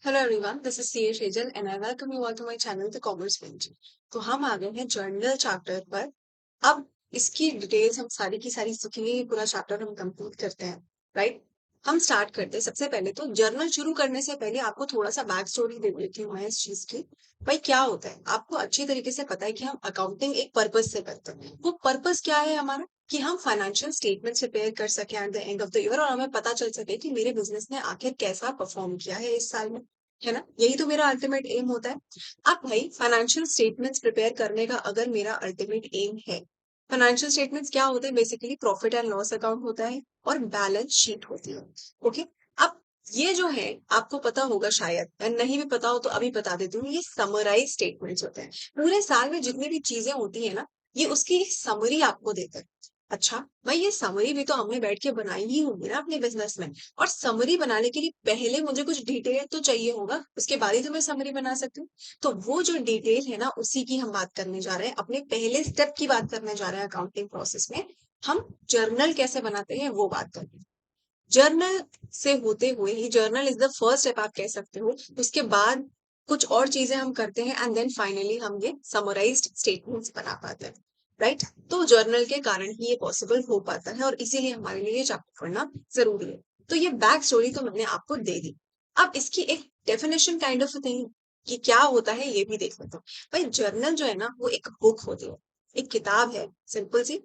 Hello everyone, this is C Shejal and I welcome you all to my channel the Commerce Bench. तो हम आ गए हैं journal chapter पर। अब इसकी डिटेल्स हम सारी की सारी सीखेंगे। ये पूरा चैप्टर हम कंप्लीट करते हैं, राइट। हम स्टार्ट करते हैं। सबसे पहले तो जर्नल शुरू करने से पहले आपको थोड़ा सा बैक स्टोरी दे देती हूँ मैं इस चीज की। भाई क्या होता है, आपको अच्छी तरीके से पता है कि हम अकाउंटिंग एक पर्पज से करते हैं। वो पर्पज क्या है हमारा, कि हम फाइनेंशियल स्टेटमेंट प्रिपेयर कर सके at the end of the year और हमें पता चल सके कि मेरे बिजनेस ने आखिर कैसा परफॉर्म किया है इस साल में, है ना। यही तो मेरा अल्टीमेट एम होता है। अब भाई फाइनेंशियल स्टेटमेंट्स प्रिपेयर करने का अगर मेरा अल्टीमेट एम है, फाइनेंशियल स्टेटमेंट्स क्या होते हैं, basically profit and loss account होता है और बैलेंस शीट होती है। ओके। अब ये जो है आपको पता होगा शायद, और नहीं भी पता हो तो अभी बता देती हूँ, ये समराइज स्टेटमेंट्स होते हैं। पूरे साल में जितनी भी चीजें होती है ना, ये उसकी समरी आपको देते हैं। अच्छा भाई, ये समरी भी तो हमने बैठ के बनाई ही होगी ना अपने बिजनेस में। और समरी बनाने के लिए पहले मुझे कुछ डिटेल तो चाहिए होगा, उसके बाद ही तो मैं समरी बना सकती हूँ। तो वो जो डिटेल है ना, उसी की हम बात करने जा रहे हैं। अपने पहले स्टेप की बात करने जा रहे हैं अकाउंटिंग प्रोसेस में। हम जर्नल कैसे बनाते हैं वो बात करते हैं। जर्नल से होते हुए ही, journal is the first step आप कह सकते हो। उसके बाद कुछ और चीजें हम करते हैं एंड देन फाइनली हम ये समराइज्ड स्टेटमेंट्स बना पाते हैं, राइट। तो जर्नल के कारण ही ये पॉसिबल हो पाता है और इसीलिए हमारे लिए ये चैप्टर पढ़ना जरूरी है। तो ये बैक स्टोरी तो मैंने आपको दे दी। अब इसकी एक डेफिनेशन काइंड ऑफ थिंग कि क्या होता है ये भी देख लेते हो। भाई जर्नल जो है ना, वो एक बुक होती है, एक किताब है, सिंपल सी।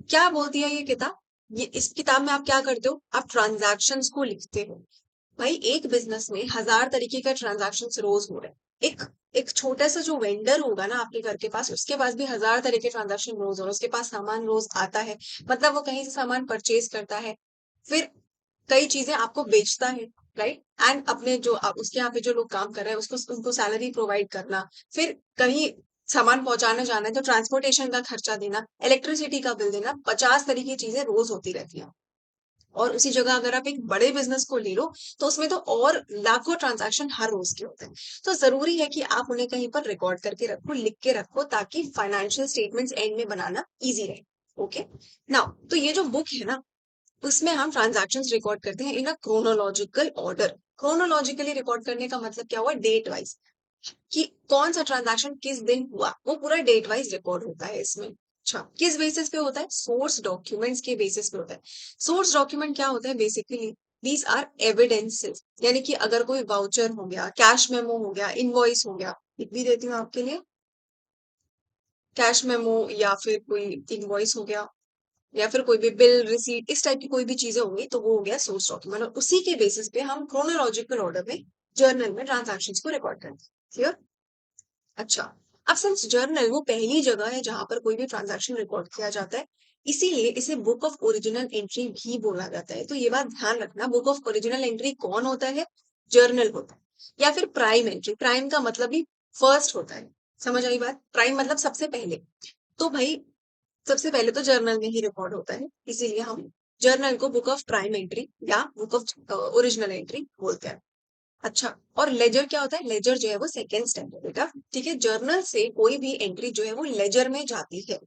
क्या बोलती है ये किताब, ये इस किताब में आप क्या करते हो, आप ट्रांजैक्शंस को लिखते हो। भाई एक बिजनेस में हजार तरीके का ट्रांजैक्शंस रोज हो रहे हैं। एक एक छोटा सा जो वेंडर होगा ना आपके घर के पास, उसके पास भी हजार तरह के ट्रांजैक्शन रोज हो रहे हैं। उसके पास सामान रोज आता है, मतलब वो कहीं से सामान परचेज करता है, फिर कई चीजें आपको बेचता है, राइट। एंड अपने जो उसके यहाँ पे जो लोग काम कर रहे हैं उसको उनको सैलरी प्रोवाइड करना, फिर कहीं सामान पहुंचाने जाना है तो ट्रांसपोर्टेशन का खर्चा देना, इलेक्ट्रिसिटी का बिल देना, 50 तरीके की चीजें रोज होती रहती हैं। और उसी जगह अगर आप एक बड़े बिजनेस को ले लो, तो उसमें तो और लाखों ट्रांजैक्शन हर रोज के होते हैं। तो जरूरी है कि आप उन्हें कहीं पर रिकॉर्ड करके रखो, लिख के रखो, ताकि फाइनेंशियल स्टेटमेंट्स एंड में बनाना इजी रहे। ओके। नाउ तो ये जो बुक है ना, उसमें हम ट्रांजैक्शंस रिकॉर्ड करते हैं in a chronological order. Chronologically record करने का मतलब क्या हुआ, डेट वाइज, कि कौन सा ट्रांजैक्शन किस दिन हुआ, वो पूरा डेट वाइज रिकॉर्ड होता है इसमें। अच्छा, किस बेसिस पे होता है, सोर्स डॉक्यूमेंट्स के बेसिस पे होता है। सोर्स डॉक्यूमेंट क्या होता है, बेसिकली दीज आर एविडेंसेस। यानी कि अगर कोई वाउचर हो गया, कैश मेमो हो गया, इनवॉइस हो गया, लिख भी देती हूँ आपके लिए, कैश मेमो या फिर कोई इनवॉइस हो गया, या फिर कोई भी बिल रिसीट, इस टाइप की कोई भी चीजें होंगी, तो वो हो गया सोर्स डॉक्यूमेंट। और उसी के बेसिस पे हम क्रोनोलॉजिकल ऑर्डर में जर्नल में ट्रांजैक्शंस को रिकॉर्ड करते हैं। क्लियर। अच्छा, अब सिंस जर्नल वो पहली जगह है जहां पर कोई भी ट्रांजैक्शन रिकॉर्ड किया जाता है, इसीलिए इसे बुक ऑफ ओरिजिनल एंट्री भी बोला जाता है। तो ये बात ध्यान रखना, बुक ऑफ ओरिजिनल एंट्री कौन होता है, जर्नल होता है। या फिर प्राइम एंट्री, प्राइम का मतलब भी फर्स्ट होता है। समझ आई बात, प्राइम मतलब सबसे पहले। तो भाई सबसे पहले तो जर्नल में ही रिकॉर्ड होता है, इसीलिए हम जर्नल को बुक ऑफ प्राइम एंट्री या बुक ऑफ ओरिजिनल एंट्री बोलते हैं। अच्छा, और लेजर क्या होता है, लेजर जो है वो सेकेंड स्टेप है बेटा। ठीक है, जर्नल से कोई भी एंट्री जो है वो लेजर में जाती है,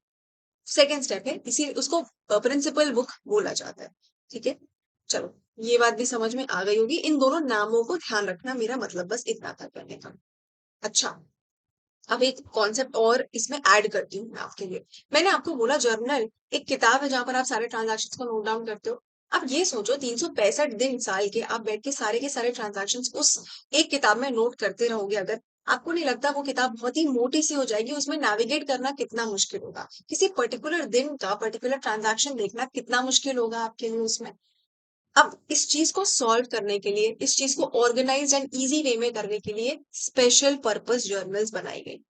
सेकेंड स्टेप है, इसी उसको प्रिंसिपल बुक बोला जाता है। ठीक है, चलो ये बात भी समझ में आ गई होगी। इन दोनों नामों को ध्यान रखना, मेरा मतलब बस इतना था करने का। अच्छा, अब एक कॉन्सेप्ट और इसमें ऐड करती हूँ मैं आपके लिए। मैंने आपको बोला जर्नल एक किताब है जहां पर आप सारे ट्रांजैक्शंस को नोट डाउन करते हो। अब ये सोचो, 365 दिन साल के आप बैठ के सारे ट्रांजैक्शंस उस एक किताब में नोट करते रहोगे, अगर आपको नहीं लगता वो किताब बहुत ही मोटी सी हो जाएगी, उसमें नेविगेट करना कितना मुश्किल होगा, किसी पर्टिकुलर दिन का पर्टिकुलर ट्रांजैक्शन देखना कितना मुश्किल होगा आपके लिए उसमें। अब इस चीज को सॉल्व करने के लिए, इस चीज को ऑर्गेनाइज एंड इजी वे में करने के लिए स्पेशल पर्पस जर्नल्स बनाई गई।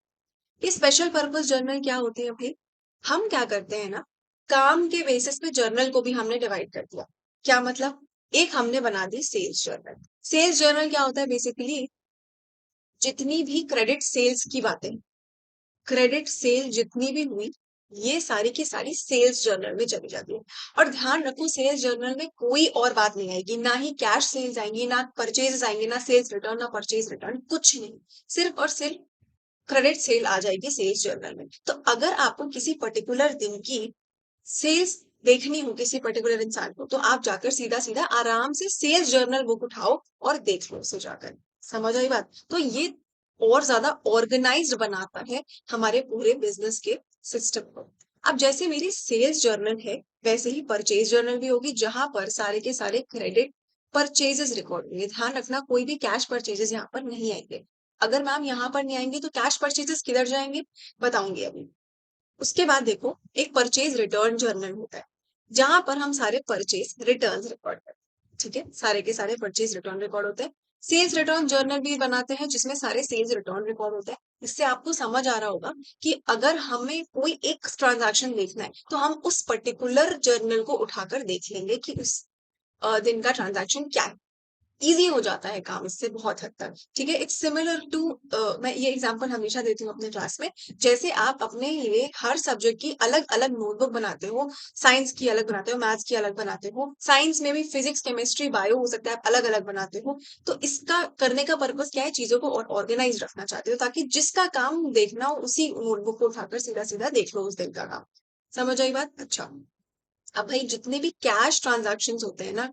ये स्पेशल पर्पस जर्नल क्या होती है भाई, हम क्या करते हैं ना, काम के बेसिस पे जर्नल को भी हमने डिवाइड कर दिया। क्या मतलब, एक हमने बना दी सेल्स जर्नल। सेल्स जर्नल क्या होता है, बेसिकली जितनी भी क्रेडिट सेल्स की बातें, क्रेडिट सेल जितनी भी हुई, ये सारी की सारी सेल्स जर्नल में चली जाती है। और ध्यान रखो, सेल्स जर्नल में कोई और बात नहीं आएगी, ना ही कैश सेल्स आएंगी, ना परचेज आएंगे, ना सेल्स रिटर्न, ना परचेज रिटर्न, कुछ नहीं। सिर्फ और सिर्फ क्रेडिट सेल आ जाएगी सेल्स जर्नल में। तो अगर आपको किसी पर्टिकुलर दिन की सेल्स देखनी हो किसी पर्टिकुलर इंसान को, तो आप जाकर सीधा सीधा आराम से सेल्स जर्नल बुक उठाओ और देख लो उसे जाकर। समझ आई बात? तो ये और ज्यादा ऑर्गेनाइज्ड बनाता है हमारे पूरे बिजनेस के सिस्टम को। अब जैसे मेरी सेल्स जर्नल है, वैसे ही परचेज जर्नल भी होगी, जहां पर सारे के सारे क्रेडिट परचेजेस रिकॉर्ड होंगे। ध्यान रखना, कोई भी कैश परचेजेस यहाँ पर नहीं आएंगे। अगर मैम यहाँ पर नहीं आएंगे तो कैश परचेजेस किधर जाएंगे, बताऊंगी अभी। उसके बाद देखो, एक परचेज रिटर्न जर्नल होता है, जहां पर हम सारे परचेज रिटर्न रिकॉर्ड करते हैं। ठीक है, सारे के सारे परचेज रिटर्न रिकॉर्ड होते हैं। सेल्स रिटर्न जर्नल भी बनाते हैं, जिसमें सारे सेल्स रिटर्न रिकॉर्ड होते हैं। इससे आपको समझ आ रहा होगा कि अगर हमें कोई एक ट्रांजैक्शन देखना है तो हम उस पर्टिकुलर जर्नल को उठाकर देख लेंगे कि उस दिन का ट्रांजैक्शन क्या है। ईजी हो जाता है काम इससे बहुत हद तक। ठीक है, इट्स सिमिलर टू, मैं ये एग्जांपल हमेशा देती हूँ अपने क्लास में। जैसे आप अपने लिए हर सब्जेक्ट की अलग अलग नोटबुक बनाते हो, साइंस की अलग बनाते हो, मैथ्स की अलग बनाते हो, साइंस में भी फिजिक्स केमिस्ट्री बायो हो सकता है आप अलग अलग बनाते हो। तो इसका करने का पर्पस क्या है, चीजों को और ऑर्गेनाइज रखना चाहते हो, ताकि जिसका काम देखना हो उसी नोटबुक को उठाकर सीधा सीधा देख लो उस दिन का काम। समझ आई बात? अच्छा, अब भाई जितने भी कैश ट्रांजैक्शन होते हैं ना,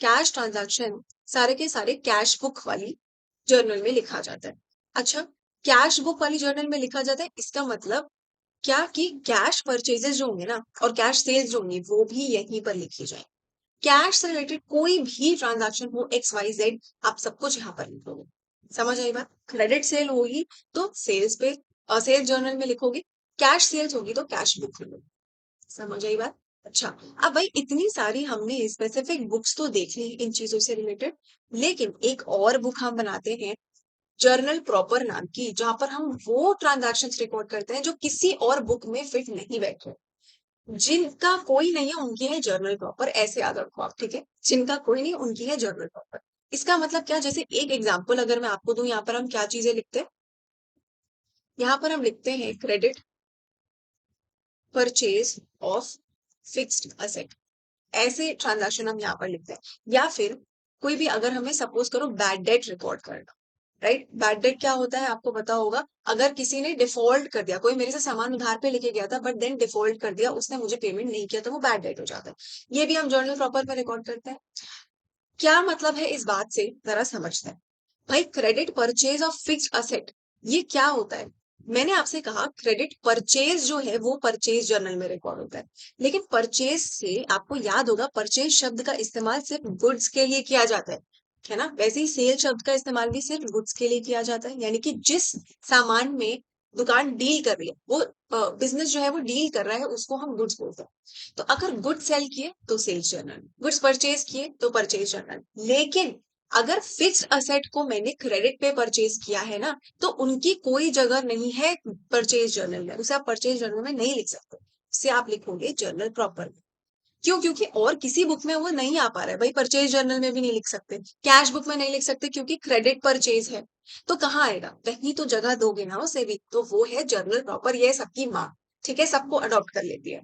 कैश ट्रांजैक्शन सारे के सारे कैश बुक वाली जर्नल में लिखा जाता है। अच्छा, कैश बुक वाली जर्नल में लिखा जाता है, इसका मतलब क्या कि कैश परचेजेस जो होंगे ना और कैश सेल्स जो होंगी वो भी यहीं पर लिखी जाए। कैश से रिलेटेड कोई भी ट्रांजैक्शन हो, एक्स वाई जेड, आप सब कुछ यहाँ पर लिखोगे। समझ आई बात? क्रेडिट सेल होगी तो सेल्स पे, सेल्स जर्नल में लिखोगे। कैश सेल्स होगी तो कैश बुक में। समझ आई बात? अच्छा, अब भाई इतनी सारी हमने स्पेसिफिक बुक्स तो देख ली इन चीजों से रिलेटेड, लेकिन एक और बुक हम बनाते हैं जर्नल प्रॉपर नाम की, जहां पर हम वो ट्रांजैक्शंस रिकॉर्ड करते हैं जो किसी और बुक में फिट नहीं बैठे। जिनका कोई नहीं है उनकी है जर्नल प्रॉपर, ऐसे याद रखो आप। ठीक है, जिनका कोई नहीं उनकी है जर्नल प्रॉपर। इसका मतलब क्या, जैसे एक एग्जाम्पल अगर मैं आपको दूं, यहाँ पर हम क्या चीजें लिखते हैं, यहाँ पर हम लिखते हैं credit purchase of fixed asset. ऐसे ट्रांजैक्शन हम यहाँ पर लिखते हैं। या फिर कोई भी, अगर हमें सपोज करो बैड डेट रिकॉर्ड करना, राइट? बैड डेट क्या होता है आपको पता होगा, अगर किसी ने डिफॉल्ट कर दिया, कोई मेरे से सामान उधार पे लेके गया था बट देन डिफॉल्ट कर दिया, उसने मुझे पेमेंट नहीं किया, तो वो बैड डेट हो जाता है। ये भी हम जर्नल प्रॉपर पे रिकॉर्ड करते हैं। क्या मतलब है इस बात से, जरा समझते हैं। भाई credit purchase of fixed asset, ये क्या होता है? मैंने आपसे कहा क्रेडिट परचेज जो है वो परचेज जर्नल में रिकॉर्ड होता है, लेकिन परचेज से आपको याद होगा, परचेज शब्द का इस्तेमाल सिर्फ गुड्स के लिए किया जाता है ना? वैसे ही सेल शब्द का इस्तेमाल भी सिर्फ गुड्स के लिए किया जाता है, यानी कि जिस सामान में दुकान डील कर रही है, वो बिजनेस जो है वो डील कर रहा है, उसको हम गुड्स बोलते हैं। तो अगर गुड्स सेल किए तो सेल्स जर्नल, गुड्स परचेज किए तो परचेज जर्नल। लेकिन अगर फिक्स्ड असेट को मैंने क्रेडिट पे परचेज किया है ना, तो उनकी कोई जगह नहीं है परचेज जर्नल में, उसे आप परचेज जर्नल में नहीं लिख सकते, उसे आप लिखोगे जर्नल प्रॉपर। क्यों? क्योंकि और किसी बुक में वो नहीं आ पा रहा है भाई, परचेज जर्नल में भी नहीं लिख सकते, कैश बुक में नहीं लिख सकते, क्योंकि क्रेडिट परचेज है। तो कहाँ आएगा, कहीं तो जगह दोगे ना उसे भी, तो वो है जर्नल प्रॉपर, ये सबकी माँ। ठीक है, सबको अडॉप्ट कर लेती है।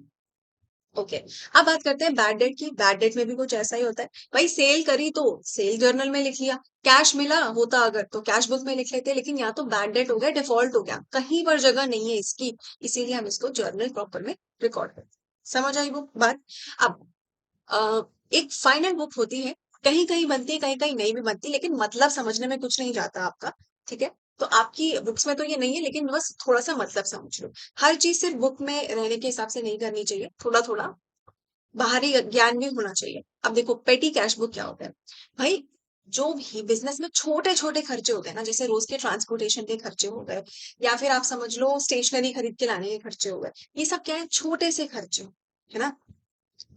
ओके, अब बात करते हैं बैड डेट की। बैड डेट में भी कुछ ऐसा ही होता है भाई, सेल करी तो सेल जर्नल में लिख लिया, कैश मिला होता अगर तो कैश बुक में लिख लेते, लेकिन यहाँ तो बैड डेट हो गया, डिफॉल्ट हो गया, कहीं पर जगह नहीं है इसकी, इसीलिए हम इसको जर्नल प्रॉपर में रिकॉर्ड करते हैं। समझ आई वो बात? अब एक फाइनल बुक होती है, कहीं कहीं बनती है, कहीं कहीं नहीं भी बनती, लेकिन मतलब समझने में कुछ नहीं जाता आपका। ठीक है, तो आपकी बुक्स में तो ये नहीं है, लेकिन बस थोड़ा सा मतलब समझ लो। हर चीज सिर्फ बुक में रहने के हिसाब से नहीं करनी चाहिए, थोड़ा थोड़ा बाहरी ज्ञान भी होना चाहिए। अब देखो पेटी कैश बुक क्या होता है भाई, जो भी बिजनेस में छोटे छोटे खर्चे होते हैं ना, जैसे रोज के ट्रांसपोर्टेशन के खर्चे हो गए, या फिर आप समझ लो स्टेशनरी खरीद के लाने के खर्चे हो गए, ये सब क्या है, छोटे से खर्चे, है ना?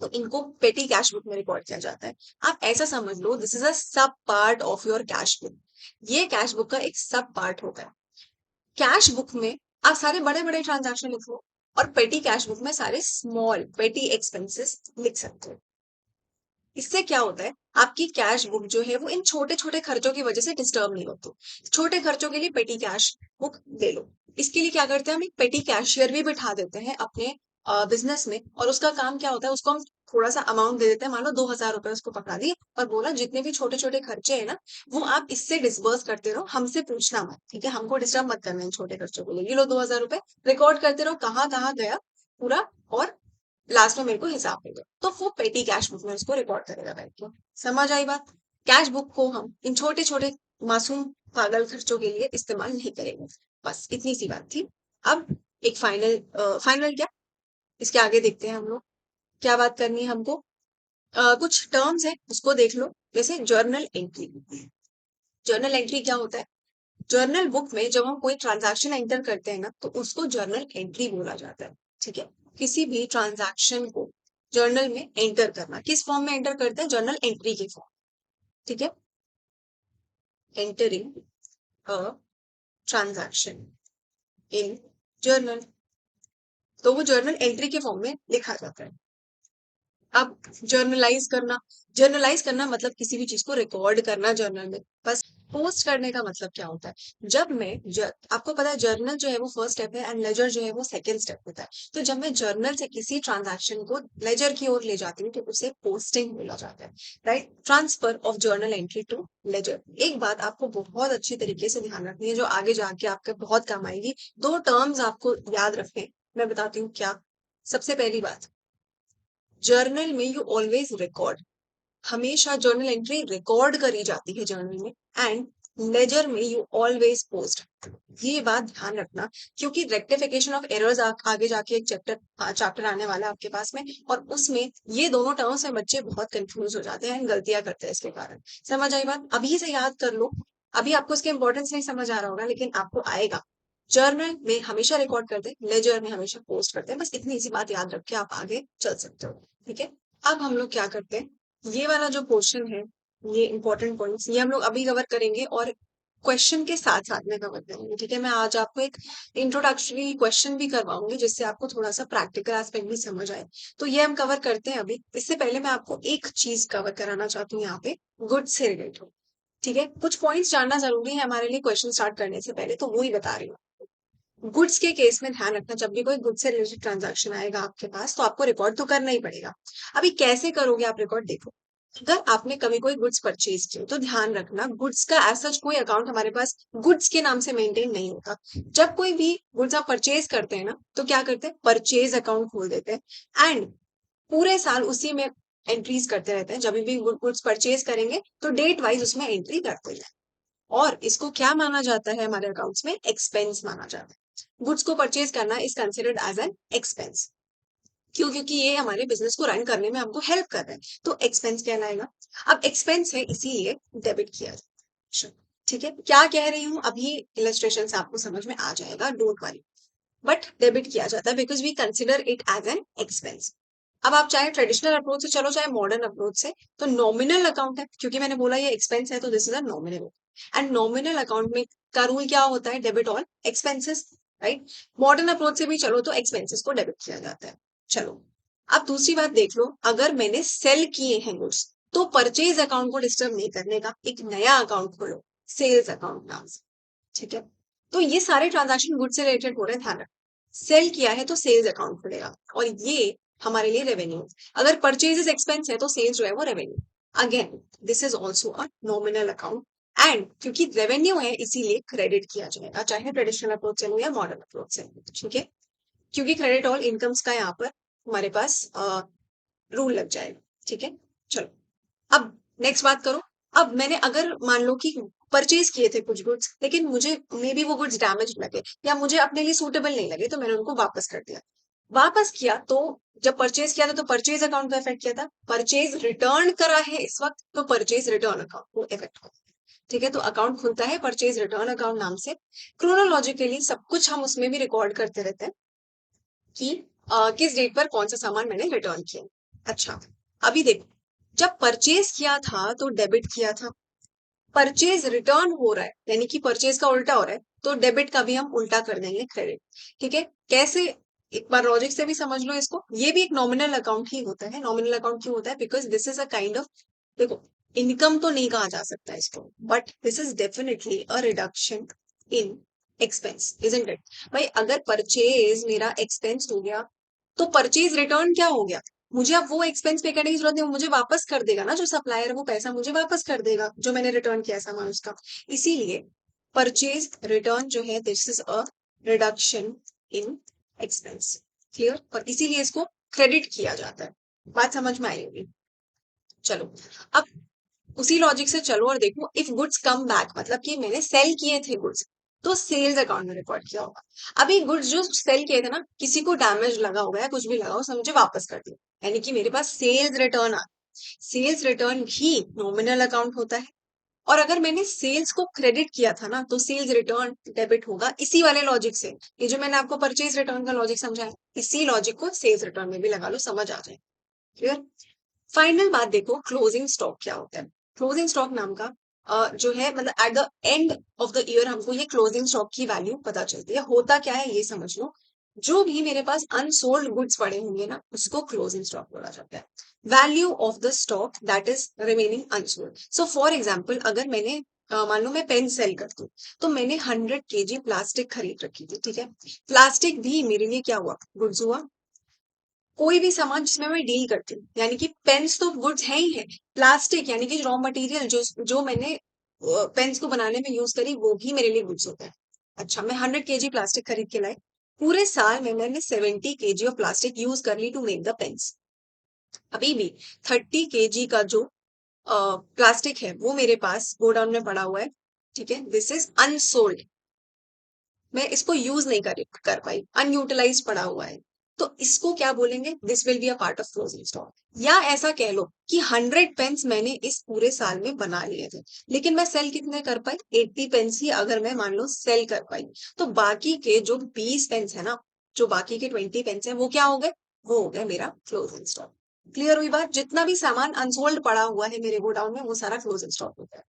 तो इनको पेटी कैश बुक में रिकॉर्ड किया जाता है। आप ऐसा समझ लो, दिस इज अ सब part of your cash book. ये कैश बुक का एक सब पार्ट होता है। कैश बुक में आप सारे बड़े बड़े ट्रांजैक्शन लिखो, और पेटी कैश बुक में सारे स्मॉल पेटी एक्सपेंसेस लिख सकते हो। इससे क्या होता है, आपकी कैश बुक जो है वो इन छोटे छोटे खर्चों की वजह से डिस्टर्ब नहीं होती। छोटे खर्चों के लिए पेटी कैश बुक ले लो। इसके लिए क्या करते हैं, हम एक पेटी कैशियर भी बिठा देते हैं अपने बिजनेस में, और उसका काम क्या होता है, उसको हम थोड़ा सा अमाउंट दे देते हैं, मान लो 2,000 रुपए उसको पकड़ा दिए, और बोला जितने भी छोटे छोटे खर्चे हैं ना, वो आप इससे डिस्बर्स करते रहो, हमसे पूछना मत। ठीक है, हमको डिस्टर्ब मत करना इन छोटे खर्चों को, ये लो 2,000 रुपए, रिकॉर्ड करते रहो कहाँ कहाँ गया पूरा, और लास्ट में मेरे को हिसाब देगा, तो वो पेटी कैश बुक में उसको रिकॉर्ड करेगा बैंक को। समझ आई बात? कैश बुक को हम इन छोटे छोटे मासूम पागल खर्चों के लिए इस्तेमाल नहीं करेंगे। बस इतनी सी बात थी। अब एक फाइनल क्या, इसके आगे देखते हैं हम लोग क्या बात करनी है हमको। कुछ टर्म्स है उसको देख लो, जैसे जर्नल एंट्री। जर्नल एंट्री क्या होता है? जर्नल बुक में जब हम कोई ट्रांजैक्शन एंटर करते हैं ना, तो उसको जर्नल एंट्री बोला जाता है। ठीक है, किसी भी ट्रांजैक्शन को जर्नल में एंटर करना, किस फॉर्म में एंटर करते हैं? जर्नल एंट्री के फॉर्म। ठीक है, entering a transaction in journal, तो वो जर्नल एंट्री के फॉर्म में लिखा जाता है। अब जर्नलाइज करना मतलब किसी भी चीज को रिकॉर्ड करना जर्नल में। बस पोस्ट करने का मतलब क्या होता है? आपको पता है जर्नल जो है वो फर्स्ट स्टेप है एंड लेजर जो है वो सेकंड स्टेप होता है। तो जब मैं जर्नल से किसी ट्रांजैक्शन को लेजर की ओर ले जाती हूँ तो उसे पोस्टिंग बोला जाता है। Right, transfer of journal entry to ledger. एक बात आपको बहुत अच्छी तरीके से ध्यान रखनी है जो आगे जाके आपके बहुत काम आएगी। दो टर्म्स आपको याद रखने, मैं बताती हूँ क्या। सबसे पहली बात, जर्नल में यू ऑलवेज रिकॉर्ड, हमेशा जर्नल एंट्री रिकॉर्ड करी जाती है जर्नल में। एंड लेजर में यू ऑलवेज पोस्ट, ये बात ध्यान रखना, क्योंकि रेक्टिफिकेशन ऑफ एरर्स आगे जाके एक चैप्टर आने वाला है आपके पास में, और उसमें ये दोनों टर्म्स में बच्चे बहुत कंफ्यूज हो जाते हैं, गलतियां करते हैं इसके कारण। समझ आई बात? अभी से याद कर लो। अभी आपको इसके इंपॉर्टेंस नहीं समझ आ रहा होगा, लेकिन आपको आएगा। जर्नल में हमेशा रिकॉर्ड करते हैं, लेजर में हमेशा पोस्ट करते हैं। बस इतनी सी बात याद रख के आप आगे चल सकते हो। ठीक है, अब हम लोग क्या करते हैं, ये वाला जो पोर्शन है, ये इंपॉर्टेंट पॉइंट्स ये हम लोग अभी कवर करेंगे और क्वेश्चन के साथ साथ में कवर करेंगे। ठीक है, मैं आज आपको एक इंट्रोडक्टरी क्वेश्चन भी करवाऊंगी जिससे आपको थोड़ा सा प्रैक्टिकल एस्पेक्ट भी समझ आए। तो ये हम कवर करते हैं अभी। इससे पहले मैं आपको एक चीज कवर कराना चाहती हूँ यहाँ पे, गुड्स से रिलेटेड। ठीक है, कुछ पॉइंट्स जानना जरूरी है हमारे लिए क्वेश्चन स्टार्ट करने से पहले, तो वो ही बता रही हूँ। गुड्स के केस में ध्यान रखना, जब भी कोई गुड्स से रिलेटेड ट्रांजैक्शन आएगा आपके पास तो आपको रिकॉर्ड तो करना ही पड़ेगा। अभी कैसे करोगे आप रिकॉर्ड? देखो, अगर आपने कभी कोई गुड्स परचेज किया तो ध्यान रखना, गुड्स का ऐसा कोई अकाउंट हमारे पास गुड्स के नाम से मेंटेन नहीं होता। जब कोई भी गुड्स आप परचेज करते हैं ना, तो क्या करते हैं? परचेज अकाउंट खोल देते हैं एंड पूरे साल उसी में एंट्रीज करते रहते हैं। जब भी गुड्स परचेज करेंगे तो डेट वाइज उसमें एंट्री करते हैं, और इसको क्या माना जाता है हमारे अकाउंट्स में? एक्सपेंस माना जाता है। गुड्स को परचेज करना is considered as an expense. क्यों? क्योंकि ये हमारे बिजनेस को रन करने में हमको हेल्प कर रहा है, तो एक्सपेंस कहलाएगा। अब एक्सपेंस है इसीलिए डेबिट किया जाता है। ठीक है, क्या कह रही हूँ अभी इलस्ट्रेशन से आपको समझ में आ जाएगा, डोंट वरी। बट डेबिट किया जाता है because we consider it as an expense. अब आप चाहे ट्रेडिशनल अप्रोच से चलो चाहे मॉडर्न अप्रोच से, तो नॉमिनल अकाउंट है, क्योंकि मैंने बोला ये एक्सपेंस है तो this is a nominal. And nominal account में का रूल क्या होता है? Debit all expenses. Right, modern approach से भी चलो तो एक्सपेंसेस को डेबिट किया जाता है। चलो, अब दूसरी बात देख लो, अगर मैंने सेल किए हैं गुड्स तो परचेज अकाउंट को डिस्टर्ब नहीं करने का एक नया अकाउंट खोलो, सेल्स अकाउंट नाम से। ठीक है, तो ये सारे ट्रांजैक्शन गुड से रिलेटेड हो रहे हैं, ध्यान रखना। सेल किया है तो सेल्स अकाउंट खुलेगा, और ये हमारे लिए रेवेन्यू। अगर परचेज एक्सपेंस है तो सेल्स जो है वो revenue. Again this is also a nominal account, and क्योंकि रेवेन्यू है इसीलिए क्रेडिट किया जाएगा, चाहे ट्रेडिशनल अप्रोच से हो या मॉडर्न अप्रोच से। ठीक है, क्योंकि क्रेडिट ऑल इनकम्स का यहाँ पर हमारे पास रूल लग जाएगा। ठीक है, चलो अब नेक्स्ट बात करो। अब मैंने अगर मान लो कि परचेज किए थे कुछ गुड्स, लेकिन मुझे मे बी वो गुड्स डैमेज लगे या मुझे अपने लिए सूटेबल नहीं लगे, तो मैंने उनको वापस कर दिया। वापस किया तो जब परचेज किया था तो परचेज अकाउंट को इफेक्ट किया था। परचेज रिटर्न करा है इस वक्त तो परचेज रिटर्न अकाउंट को इफेक्ट हुआ। ठीक है, तो अकाउंट खुलता है परचेज रिटर्न अकाउंट नाम से। क्रोनोलॉजिकली सब कुछ हम उसमें भी रिकॉर्ड करते रहते हैं कि किस डेट पर कौन सा सामान मैंने रिटर्न किया। अच्छा, अभी देखो, जब परचेज किया था तो डेबिट किया था, परचेज रिटर्न हो रहा है यानी कि परचेज का उल्टा हो रहा है, तो डेबिट का भी हम उल्टा कर देंगे क्रेडिट। ठीक है, कैसे? एक बार लॉजिक से भी समझ लो इसको। ये भी एक नॉमिनल अकाउंट ही होता है। नॉमिनल अकाउंट क्यों होता है? Because this is a kind of, देखो, इनकम तो नहीं कहा जा सकता इसको, but this is definitely a reduction in expense, isn't it? भाई अगर परचेज मेरा एक्सपेंस हो गया तो परचेज रिटर्न क्या हो गया? मुझे अब वो एक्सपेंस पे करने की जरूरत नहीं, वो मुझे वापस कर देगा ना, जो सप्लायर वो पैसा मुझे वापस कर देगा जो मैंने रिटर्न किया सामान उसका। इसीलिए परचेज रिटर्न जो है this is a reduction in expense. Clear? और इसीलिए इसको क्रेडिट किया जाता है। बात समझ में आई होगी। चलो, अब उसी लॉजिक से चलो और देखो इफ गुड्स कम बैक, मतलब कि मैंने सेल किए थे गुड्स, तो सेल्स अकाउंट में रिकॉर्ड किया होगा। अभी गुड्स जो सेल किए थे ना, किसी को डैमेज लगा होगा या कुछ भी लगा हो, उसने मुझे वापस कर दिया, यानी कि मेरे पास सेल्स रिटर्न आ। सेल्स रिटर्न भी नॉमिनल अकाउंट होता है। और अगर मैंने सेल्स को क्रेडिट किया था ना, तो सेल्स रिटर्न डेबिट होगा इसी वाले लॉजिक से। ये जो मैंने आपको परचेज रिटर्न का लॉजिक समझाया, इसी लॉजिक को सेल्स रिटर्न में भी लगा लो, समझ आ जाए। क्लियर। फाइनल बात देखो, क्लोजिंग स्टॉक क्या होता है। क्लोजिंग स्टॉक नाम का जो है, मतलब at the end of the year हमको ये क्लोजिंग स्टॉक की वैल्यू पता चलती है। होता क्या है ये समझ लो। जो भी मेरे पास अनसोल्ड गुड्स पड़े होंगे ना, उसको क्लोजिंग स्टॉक बोला जाता है। Value of the stock that is remaining unsold. So for example, अगर मैंने मान लो मैं पेन सेल करती हूँ, तो मैंने 100 kg प्लास्टिक खरीद रखी थी, ठीक है। प्लास्टिक भी मेरे लिए क्या हुआ, गुड्स हुआ। कोई भी सामान जिसमें मैं डील करती हूँ, यानी कि पेन्स तो गुड्स है ही है। प्लास्टिक यानी कि रॉ मटेरियल जो जो मैंने पेन्स को बनाने में यूज करी, वो भी मेरे लिए गुड्स होता है। अच्छा, मैं 100 kg प्लास्टिक खरीद के लाई, पूरे साल में मैंने 70 kg ऑफ प्लास्टिक यूज कर ली टू मेक द पेन्स। अभी भी 30 kg का जो प्लास्टिक है वो मेरे पास गोडाउन में पड़ा हुआ है, ठीक है। दिस इज अनसोल्ड, मैं इसको यूज नहीं कर पाई, अनयूटिलाइज पड़ा हुआ है। तो इसको क्या बोलेंगे, this will be a part of closing stock. या ऐसा कह लो कि 100 पेन्स मैंने इस पूरे साल में बना लिए थे, लेकिन मैं सेल कितने कर पाई, 80 पेन्स ही अगर मैं मान लो सेल कर पाई। तो बाकी के जो 20 पेन्स है ना, जो बाकी के 20 पेन्स है, वो क्या हो गए, वो हो गया मेरा क्लोजिंग स्टॉक। क्लियर हुई बात। जितना भी सामान अनसोल्ड पड़ा हुआ है मेरे गोडाउन में, वो सारा क्लोजिंग स्टॉक होता है।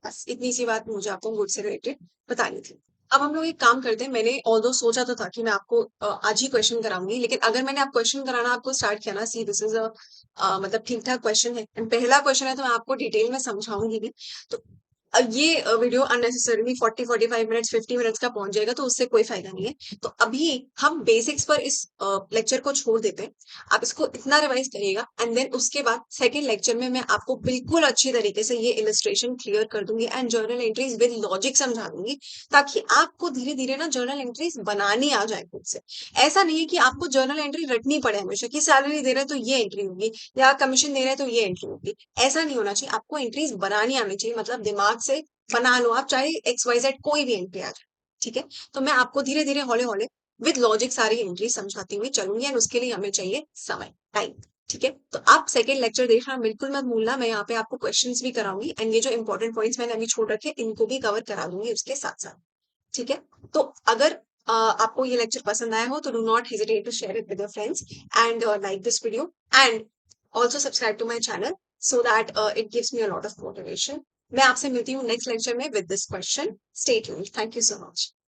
बस इतनी सी बात मुझे आपको गुड से रिलेटेड बतानी थी। अब हम लोग एक काम करते हैं, मैंने ऑल्दो सोचा तो था कि मैं आपको आज ही क्वेश्चन कराऊंगी, लेकिन अगर मैंने आप क्वेश्चन कराना आपको स्टार्ट किया ना, सी दिस इज मतलब ठीक ठाक क्वेश्चन है, एंड पहला क्वेश्चन है, तो मैं आपको डिटेल में समझाऊंगी भी। तो ये वीडियो अननेसेसरीली 40 45 मिनट्स 50 मिनट्स का पहुंच जाएगा, तो उससे कोई फायदा नहीं है। तो अभी हम बेसिक्स पर इस लेक्चर को छोड़ देते हैं। आप इसको इतना रिवाइज करिएगा, एंड देन उसके बाद सेकंड लेक्चर में मैं आपको बिल्कुल अच्छी तरीके से ये इलस्ट्रेशन क्लियर कर दूंगी and journal entries with logic समझा दूंगी, ताकि आपको धीरे धीरे ना जर्नल एंट्रीज बनानी आ जाए खुद से। ऐसा नहीं है कि आपको जर्नल एंट्री रटनी पड़े हमेशा, कि सैलरी दे रहे हैं तो ये एंट्री होगी, या कमीशन दे रहे हैं तो ये एंट्री होगी। ऐसा नहीं होना चाहिए, आपको एंट्रीज बनानी आनी चाहिए, मतलब दिमाग से बना लो आप, चाहे XYZ कोई भी एंट्री आ जाए, ठीक है। तो मैं आपको धीरे धीरे हौले हौले विद लॉजिक सारी एंट्री समझाती हुई चलूंगी, एंड उसके लिए हमें चाहिए समय, टाइम, ठीक है। तो आप सेकंड लेक्चर देखना बिल्कुल मत भूलना, मैं यहाँ पे आपको क्वेश्चंस भी कराऊंगी, एंड ये जो इंपॉर्टेंट पॉइंट्स मैंने अभी छोड़ रखे इनको भी कवर करा दूंगी उसके साथ साथ, ठीक है। तो अगर आपको ये लेक्चर पसंद आया हो, तो do not hesitate to share it with your friends, and like this video, and also subscribe to my channel, so that it gives me a lot of motivation. मैं आपसे मिलती हूँ नेक्स्ट लेक्चर में with this question. Stay tuned. Thank you so much.